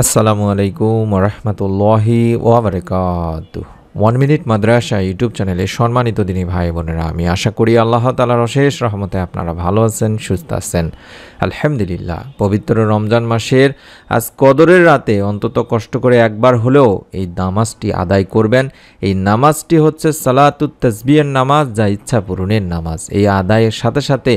আসসালামু আলাইকুম রহমতুল্লাহি ওয়াবারাকাতুহু। 1 মিনিট মাদ্রাসা ইউটিউব চ্যানেলে সম্মানিত দিনী ভাই বোনেরা, আমি আশা করি আল্লাহ তাআলার অশেষ রহমতে আপনারা ভালো আছেন, সুস্থ আছেন। আলহামদুলিল্লাহ, পবিত্র রমজান মাসের আজ কদরের রাতে অন্তত কষ্ট করে একবার হলেও এই নামাজটি আদায় করবেন। এই নামাজটি হচ্ছে সালাতুত তাসবিহের নামাজ, যা ইচ্ছা পূরণের নামাজ। এই আদায়ের সাথে সাথে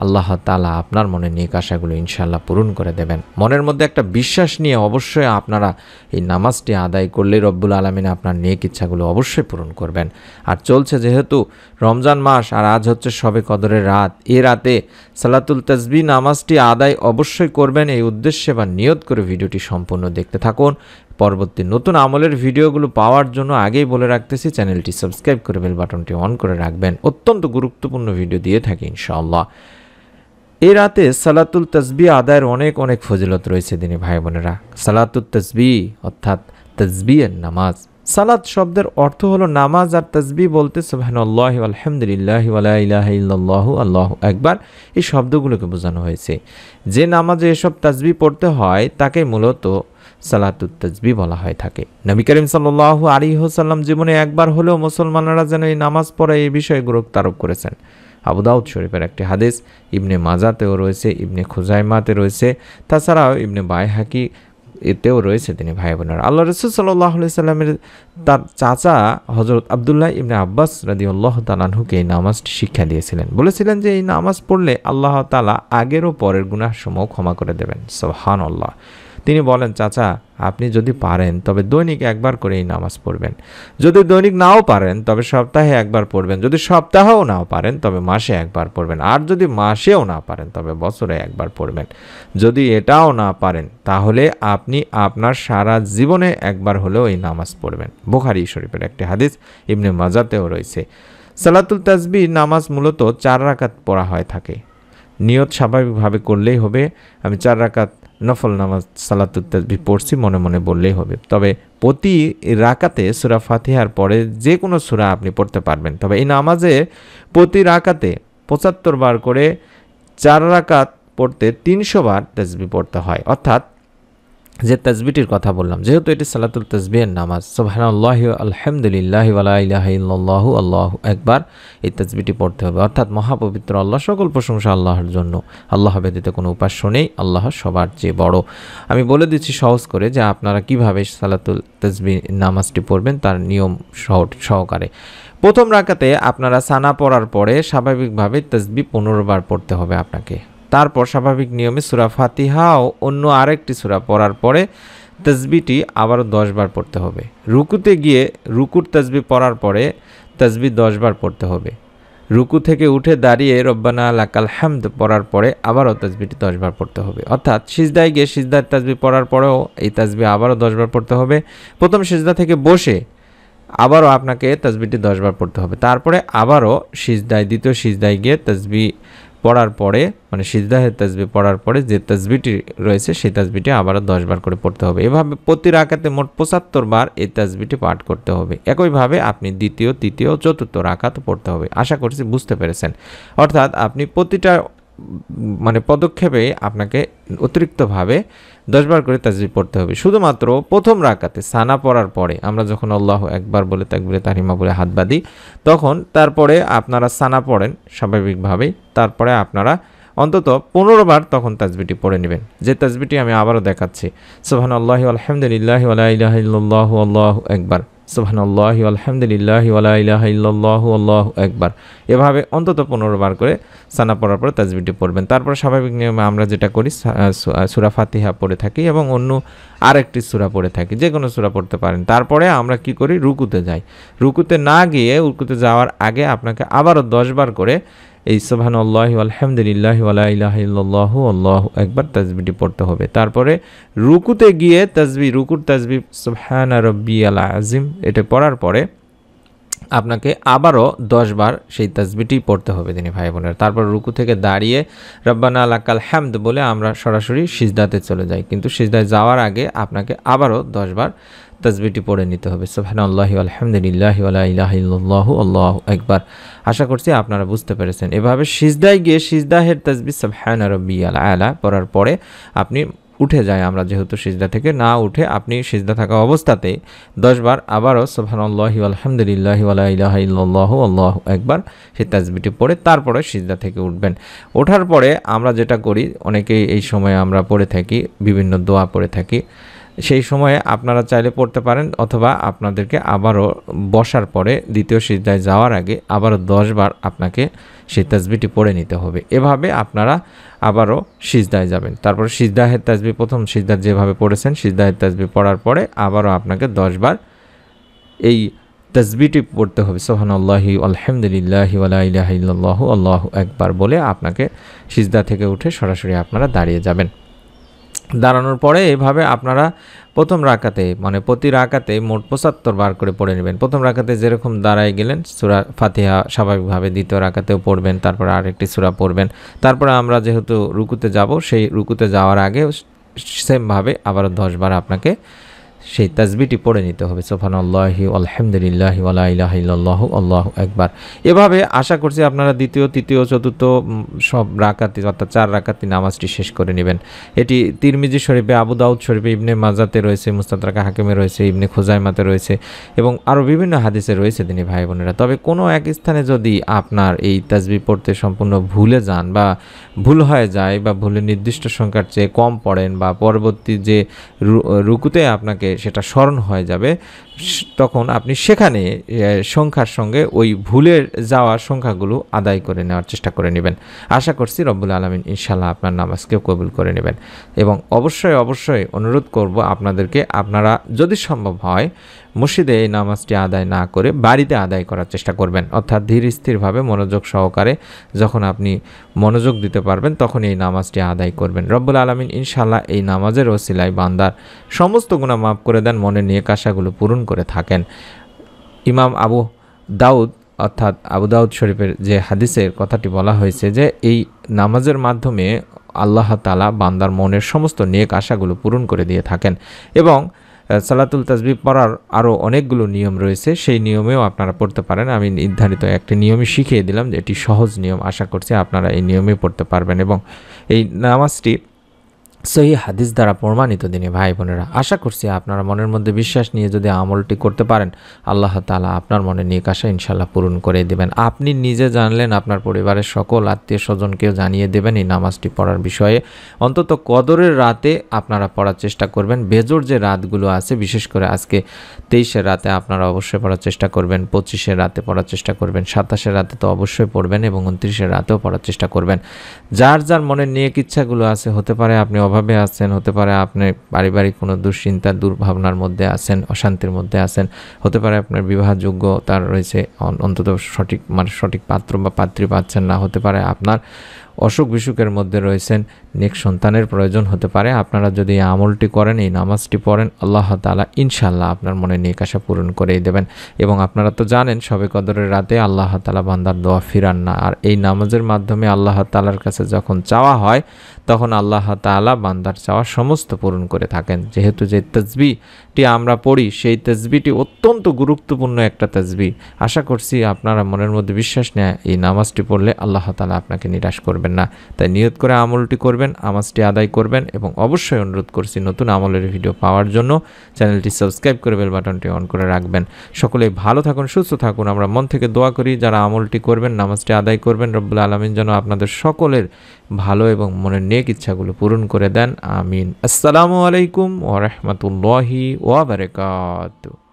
আল্লাহ তাআলা আপনার মনের নেক আশাগুলো ইনশাআল্লাহ পূরণ করে দেবেন। মনের মধ্যে একটা বিশ্বাস নিয়ে অবশ্যই আপনারা এই নামাজটি আদায় করলে রব্বুল আলামিন আপনার নেক ইচ্ছাগুলো অবশ্যই পূরণ করবেন। আর চলছে যেহেতু রমজান মাস, আর আজ হচ্ছে শবে কদরের রাত, এই রাতে সালাতুল তাসবিহ নামাজটি আদায় অবশ্যই করবেন। এই উদ্দেশ্যে বা নিয়ত করে ভিডিওটি সম্পূর্ণ দেখতে থাকুন। পরবর্তী নতুন আমলের ভিডিওগুলো পাওয়ার জন্য আগেই বলে রাখতেছি, চ্যানেলটি সাবস্ক্রাইব করে বেল বাটনটি অন করে রাখবেন। অত্যন্ত গুরুত্বপূর্ণ ভিডিও দিয়ে থাকি ইনশাআল্লাহ। এই রাতে সালাতুল তাসবিহ আদায়ের অনেক অনেক ফজিলত রয়েছে দিনী ভাই বোনেরা। সালাতুল তাসবিহ অর্থাৎ তাসবিহের নামাজ। সালাত শব্দের অর্থ হলো নামাজ, আর তাসবিহ বলতে সুবহানাল্লাহি ওয়া আলহামদুলিল্লাহি ওয়া লা ইলাহা ইল্লাল্লাহু আল্লাহু আকবার, এই শব্দগুলোকে বোঝানো হয়েছে। যে নামাজে এসব তাসবিহ পড়তে হয় তাকে মূলত সালাতুত তাসবিহ বলা হয়ে থাকে। নবী করিম সাল্লাল্লাহু আলাইহি ওয়াসাল্লাম জীবনে একবার হলেও মুসলমানরা যেন এই নামাজ পড়ে এই বিষয়ে গুরুত্ব আরোপ করেছেন। আবু দাউদ শরীফের একটি হাদিস, ইবনে মাজাতেও রয়েছে, ইবনে খুজাইমাতে রয়েছে, তাছাড়াও ইবনে বাইহাকি এতেও রয়েছে তিনি ভাই বোনেরা। আল্লাহ রাসূল সাল্লাল্লাহু আলাইহি সাল্লামের তার চাচা হযরত আব্দুল্লাহ ইবনে আব্বাস রাদিয়াল্লাহু তাআলা আনহুকে এই নামাজটি শিক্ষা দিয়েছিলেন। বলেছিলেন যে এই নামাজ পড়লে আল্লাহ তাআলা আগের ও পরের গুনাহসমূহ ক্ষমা করে দেবেন। সুবহানাল্লাহ। তিনি বলেন, চাচা আপনি যদি পারেন তবে দৈনিক একবার করে এই নামাজ পড়বেন। যদি দৈনিক নাও পারেন তবে সপ্তাহে একবার পড়বেন। যদি সপ্তাহেও নাও পারেন তবে মাসে একবার পড়বেন। আর যদি মাসেও না পারেন তবে বছরে একবার পড়বেন। যদি এটাও না পারেন তাহলে আপনি আপনার সারা জীবনে একবার হলেও এই নামাজ পড়বেন। বুখারী শরীফের একটি হাদিস, ইবনে মাজাতেও রয়েছে। সালাতুল তাসবিহ নামাজ মূলত 4 রাকাত পড়া হয়ে থাকে। নিয়ত স্বাভাবিকভাবে করলেই হবে। আমি 4 রাকাত নফল নামাজ সালাতুত তাসবিহ পড়ছি মনে মনে বললেই হবে। তবে প্রতি রাকাতে সূরা ফাতিহার পরে যে কোনো সূরা আপনি পড়তে পারবেন। তবে এই নামাজে প্রতি রাকাতে 75 বার করে 4 রাকাত পড়তে 300 বার তাসবিহ পড়তে হয়। অর্থাৎ যে তাসবিহটির কথা বললাম, যেহেতু এটি সালাতুল তাসবিহের নামাজ, সুবহানাল্লাহি আলহামদুলিল্লাহি ওয়া লা ইলাহা ইল্লাল্লাহু আল্লাহু আকবার, এই তাসবিহটি পড়তে হবে। অর্থাৎ মহাপবিত্র আল্লাহ, সকল প্রশংসা আল্লাহর জন্য। আল্লাহ ব্যতীত কোনো উপাস্য নেই, আল্লাহ সবার চেয়ে বড়। আমি বলে দিচ্ছি সহজ করে যে আপনারা কিভাবে সালাতুল তাসবিহ নামাজটি পড়বেন তার নিয়ম সহকারে। প্রথম রাকাতে আপনারা সানা পড়ার পরে স্বাভাবিকভাবে তাসবিহ 15 বার পড়তে হবে আপনাকে। তারপর স্বাভাবিক নিয়মে সূরা ফাতিহা ও অন্য আরেকটি সূরা পড়ার পরে তাসবিহটি আবারও 10 বার পড়তে হবে। রুকুতে গিয়ে রুকুর তাসবিহ পড়ার পরে তাসবিহ 10 বার পড়তে হবে। রুকু থেকে উঠে দাঁড়িয়ে রব্বানা লাকাল হামদ পড়ার পরে আবারও তাসবিহটি 10 বার পড়তে হবে। অর্থাৎ সিজদায় গিয়ে সিজদার তাসবিহ পড়ার পরেও এই তাসবিহ আবারও 10 বার পড়তে হবে। প্রথম সিজদা থেকে বসে আবারও আপনাকে তাসবিহটি 10 বার পড়তে হবে। তারপরে আবারও সিজদায়, দ্বিতীয় সিজদায় গিয়ে তাসবিহ পড়ার পরে, মানে সিজদাহের তাসবিহ পড়ার পরে যে তাসবিহটি রয়েছে সেই তাসবিহটি আবারও 10 বার করে পড়তে হবে। এভাবে প্রতি রাকাতে মোট 75 বার এই তাসবিহটি পাঠ করতে হবে। একইভাবে আপনি দ্বিতীয়, তৃতীয়, চতুর্থ রাকাত পড়তে হবে। আশা করছি বুঝতে পেরেছেন। অর্থাৎ আপনি প্রতিটা পদক্ষেপে আপনাকে অতিরিক্তভাবে 10 বার করে তাসবিহ পড়তে হবে। শুধুমাত্র প্রথম রাকাতে সানা পড়ার পরে আমরা যখন আল্লাহু আকবার বলে তাকবীরে তাহরিমা বলে হাত বাঁধি, তখন তারপরে আপনারা সানা পড়েন স্বাভাবিকভাবেই। তারপরে আপনারা অন্তত 15 বার তখন তাসবিহটি পড়ে নেবেন। যে তাসবিহটি আমি আবারও দেখাচ্ছি, সুবহানাল্লাহি ওয়া আলহামদুলিল্লাহি ওয়া লা ইলাহা ইল্লাল্লাহু আল্লাহু আকবার, সুবহানাল্লাহি ওয়া আলহামদুলিল্লাহি ওয়া লা ইলাহা ইল্লাল্লাহু আল্লাহু আকবার। এভাবে অন্তত 15 বার করে সানা পড়ার পরে তাসবিহটি পড়বেন। তারপর স্বাভাবিক নিয়মে আমরা যেটা করি, সূরা ফাতিহা পড়ে থাকি এবং অন্য আরেকটি সূরা পড়ে থাকি, যে কোনো সূরা পড়তে পারেন। তারপরে আমরা কি করি, রুকুতে যাই। রুকুতে না গিয়ে রুকুতে যাওয়ার আগে আপনাকে আবারও 10 বার করে এই সুবহানাল্লাহি ওয়া আলহামদুলিল্লাহি ওয়া লা ইলাহা ইল্লাল্লাহু আল্লাহু আকবার তাসবিহটি পড়তে হবে। তারপরে রুকুতে গিয়ে রুকুর তাসবিহ সুবহানা রাব্বিয়াল আযীম এটা পড়ার পরে আপনাকে আবারও 10 বার সেই তাসবিহটি পড়তে হবে দিনী ভাই বোনেরা। তারপর রুকু থেকে দাঁড়িয়ে রব্বানা লাকাল হামদ বলে আমরা সরাসরি সিজদাতে চলে যাই। কিন্তু সিজদায় যাওয়ার আগে আপনাকে আবারও 10 বার তাসবিহটি পড়ে নিতে হবে, সুবহানাল্লাহি ওয়া আলহামদুলিল্লাহি ওয়া লা ইলাহা ইল্লাল্লাহু আল্লাহু আকবার। আশা করছি আপনারা বুঝতে পেরেছেন। এভাবে সিজদায় গিয়ে সিজদাহের তাসবিহ সুবহানা রাব্বিয়াল আলা পড়ার পরে আপনি উঠে যায়, আমরা যেহেতু সিজদা থেকে না উঠে আপনি সিজদা থাকা অবস্থাতে 10 বার আবারও সুবহানাল্লাহি আলহামদুলিল্লাহি ওয়ালা ইলাহা ইল্লাল্লাহু আল্লাহু আকবার সেই তাসবিহটি পড়ে তারপরে সিজদা থেকে উঠবেন। ওঠার পরে আমরা যেটা করি, অনেকেই এই সময়ে আমরা পড়ে থাকি, বিভিন্ন দোয়া পড়ে থাকি, সেই সময়ে আপনারা চাইলে পড়তে পারেন, অথবা আপনাদেরকে আবারও বসার পরে দ্বিতীয় সিজদায় যাওয়ার আগে আবারও 10 বার আপনাকে সেই তাসবিহটি পড়ে নিতে হবে। এভাবে আপনারা আবারও সিজদায় যাবেন। তারপরে সিজদাহের তাসবিহ, প্রথম সিজদার যেভাবে পড়েছেন সিজদাহের তাসবিহ পড়ার পরে আবারও আপনাকে 10 বার এই তাসবিহটি পড়তে হবে, সুবহানাল্লাহি আলহামদুলিল্লাহি ওয়ালা ইলাহা ইল্লাল্লাহু আল্লাহু আকবার বলে আপনাকে সিজদা থেকে উঠে সরাসরি আপনারা দাঁড়িয়ে যাবেন। দাঁড়ানোর পরে এভাবে আপনারা প্রথম রাকাতে, মানে প্রতি রাকাতে মোট 75 বার করে পড়ে নেবেন। প্রথম রাকাতে যেরকম দাঁড়ায় গেলেন সূরা ফাতিহা স্বাভাবিকভাবে, দ্বিতীয় রাকাতেও পড়বেন, তারপরে আরেকটি সূরা পড়বেন। তারপরে আমরা যেহেতু রুকুতে যাব, সেই রুকুতে যাওয়ার আগে সেমভাবে আবারও 10 বার আপনাকে সেই তাসবিহটি পড়ে নিতে হবে, সুবহানাল্লাহি আলহামদুলিল্লাহি ওয়ালা ইলাহা ইল্লাল্লাহু আল্লাহু আকবার। এভাবে আশা করছি আপনারা দ্বিতীয়, তৃতীয়, চতুর্থ সব রাকাতি অর্থাৎ 4 রাকাতি নামাজটি শেষ করে নেবেন। এটি তিরমিজি শরীফে, আবু দাউদ শরীফে, ইবনে মাজাতে রয়েছে, মুস্তাদরাক হাকিমে রয়েছে, ইবনে খুজাইমাতে রয়েছে এবং আরও বিভিন্ন হাদিসে রয়েছে তিনি ভাই বোনেরা। তবে কোনো এক স্থানে যদি আপনার এই তাসবিহ পড়তে সম্পূর্ণ ভুলে যান বা ভুল হয়ে যায় বা ভুলে নির্দিষ্ট সংখ্যার চেয়ে কম পড়েন বা পরবর্তী যে রুকুতে আপনাকে সেটা স্মরণ হয়ে যাবে, তখন আপনি সেখানে সংখ্যার সঙ্গে ওই ভুলের যাওয়া সংখ্যাগুলো আদায় করে নেওয়ার চেষ্টা করে নেবেন। আশা করছি রব্বুল আলামিন ইনশাআল্লাহ আপনার নামাজকেও কবুল করে নেবেন। এবং অবশ্যই অনুরোধ করব আপনাদেরকে, আপনারা যদি সম্ভব হয় মসজিদে এই নামাজটি আদায় না করে বাড়িতে আদায় করার চেষ্টা করবেন, অর্থাৎ ধীর স্থিরভাবে মনোযোগ সহকারে যখন আপনি মনোযোগ দিতে পারবেন তখন এই নামাজটি আদায় করবেন। রব্বুল আলামিন ইনশাআল্লাহ এই নামাজের ওসিলায় বান্দার সমস্ত গুনাহ মাফ করে দেন, মনের নেক আশাগুলো পূরণ করে থাকেন। ইমাম আবু দাউদ অর্থাৎ আবু দাউদ শরীফের যে হাদিসের কথাটি বলা হয়েছে যে এই নামাজের মাধ্যমে আল্লাহ তাআলা বান্দার মনের সমস্ত নেক আশাগুলো পূরণ করে দিয়ে থাকেন। এবং সালাতুল তাসবিহ পড়ার আরও অনেকগুলো নিয়ম রয়েছে, সেই নিয়মেও আপনারা পড়তে পারেন। আমি নির্ধারিত একটি নিয়মই শিখিয়ে দিলাম, যে এটি সহজ নিয়ম, আশা করছি আপনারা এই নিয়মে পড়তে পারবেন। এবং এই নামাজটি সহিহ হাদিস দ্বারা প্রমাণিত দিনী ভাই বোনেরা। আশা করছি আপনারা মনের মধ্যে বিশ্বাস নিয়ে যদি আমলটি করতে পারেন, আল্লাহ তাআলা আপনার মনে নেক আশা ইনশাআল্লাহ পূরণ করে দেবেন। আপনি নিজে জানলেন, আপনার পরিবারের সকল আত্মীয় স্বজনকেও জানিয়ে দেবেন এই নামাজটি পড়ার বিষয়ে। অন্তত কদরের রাতে আপনারা পড়ার চেষ্টা করবেন। বেজোর যে রাতগুলো আছে, বিশেষ করে আজকে 23-এর রাতে আপনারা অবশ্যই পড়ার চেষ্টা করবেন, 25-এর রাতে পড়ার চেষ্টা করবেন, 27-এর রাতে তো অবশ্যই পড়বেন এবং 29-এর রাতেও পড়ার চেষ্টা করবেন। যার যার মনের নেক ইচ্ছাগুলো আছে, হতে পারে আপনি অভাবে আছেন, হতে পারে আপনি পারিবারিক কোনো দুশ্চিন্তা দুর্ভাবনার মধ্যে আছেন, অশান্তির মধ্যে আছেন, হতে পারে আপনার বিবাহযোগ্য তার রয়েছে, অন্তত সঠিক পাত্র বা পাত্রী পাচ্ছেন না, হতে পারে আপনার অসুখ বিসুখের মধ্যে রয়েছেন, নেক সন্তানের প্রয়োজন হতে পারে। আপনারা যদি এই আমলটি করেন, এই নামাজটি পড়েন, আল্লাহ তাআলা ইনশাআল্লাহ আপনার মনে নেক আশা পূরণ করেই দেবেন। এবং আপনারা তো জানেন শবে কদরের রাতে আল্লাহ তাআলা বান্দার দোয়া ফিরান না, আর এই নামাজের মাধ্যমে আল্লাহ তাআলার কাছে যখন চাওয়া হয় তখন আল্লাহ তাআলা বান্দার চাওয়া সমস্ত পূরণ করে থাকেন। যেহেতু যে তাসবিহটি আমরা পড়ি সেই তাসবিহটি অত্যন্ত গুরুত্বপূর্ণ একটা তাসবিহ। আশা করছি আপনারা মনের মধ্যে বিশ্বাস নিয়ে এই নামাজটি পড়লে আল্লাহ তাআলা আপনাকে নিরাশ করবেন না। তাই নিয়ত করে আমলটি করবেন, নামাজটি আদায় করবেন। এবং অবশ্যই অনুরোধ করছি নতুন আমলের ভিডিও পাওয়ার জন্য চ্যানেলটি সাবস্ক্রাইব করে বেল বাটনটি অন করে রাখবেন। সকলেই ভালো থাকুন, সুস্থ থাকুন। আমরা মন থেকে দোয়া করি যারা আমলটি করবেন, নামাজটি আদায় করবেন, রব্বুল আলামিন যেন আপনাদের সকলের ভালো এবং মনের নেক ইচ্ছাগুলো পূরণ করে দেন। আমিন। আসসালামু আলাইকুম ওয়া রাহমাতুল্লাহি ওয়া বারাকাতুহু।